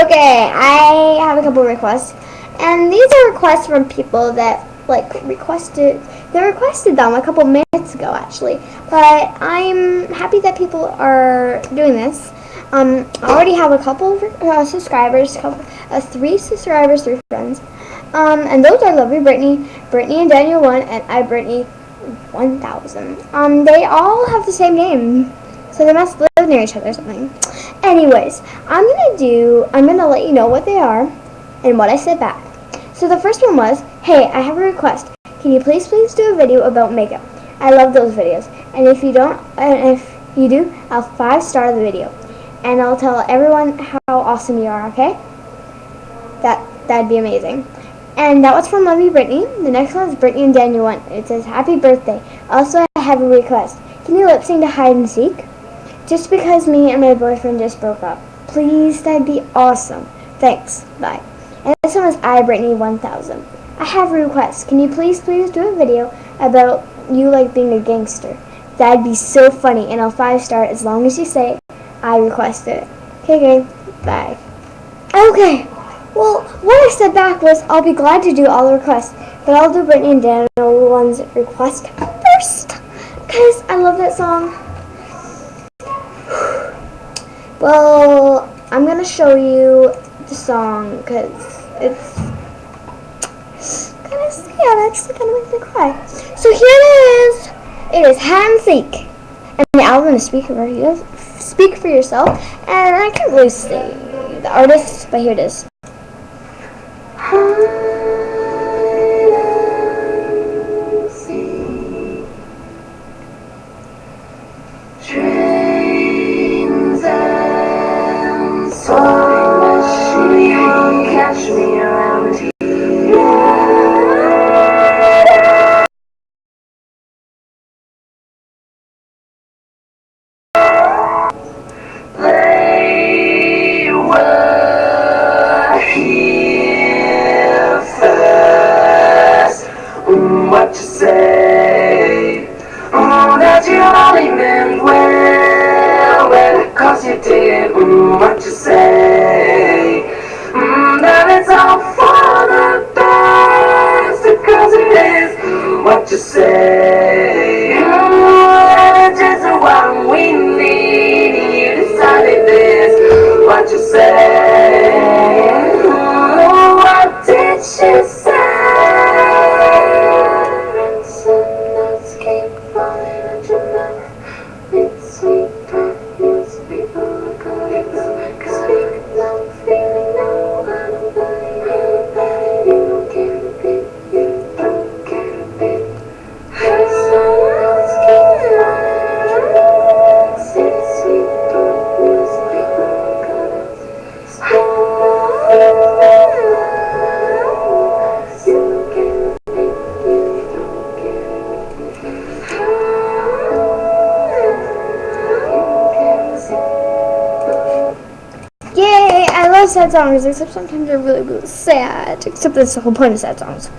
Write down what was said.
Okay, I have a couple requests, and these are requests from people that requested. They requested them a couple minutes ago, actually. But I'm happy that people are doing this. I already have a couple subscribers, 3 subscribers, 3 friends, and those are lovely Brittany and Daniel1, and Brittany1000. They all have the same name. So they must live near each other or something. Anyways, I'm gonna let you know what they are and what I said back. So the first one was, hey, I have a request. Can you please do a video about makeup? I love those videos. And if you do, I'll 5-star the video. And I'll tell everyone how awesome you are, okay? That'd be amazing. And that was from Lovey Brittany. The next one is BrittanyandDaniel1. It says, happy birthday. Also, I have a request. Can you lip sync to hide and seek? Just because me and my boyfriend just broke up. Please, that'd be awesome. Thanks. Bye. And this one is Brittany1000. I have a request. Can you please do a video about you being a gangster? That'd be so funny, and I'll 5-star as long as you say I requested it. Okay, bye. Okay. Well, what I said back was I'll be glad to do all the requests, but I'll do Brittany and Daniel1's request first because I love that song. Well, I'm going to show you the song because it's kind of sad. Actually, kind of makes me cry. So here it is. It is Hide and Seek. And the album is Speak for Yourself. And I can't really say the artist, but here it is. What you say? That you only meant well, cause you did. What you say? That it's all for the best, because it is. What you say? It's just what we need. You decided this. What you say? What did she say? Yay! I love sad songs, except sometimes they're really, really sad. Except that's the whole point of sad songs.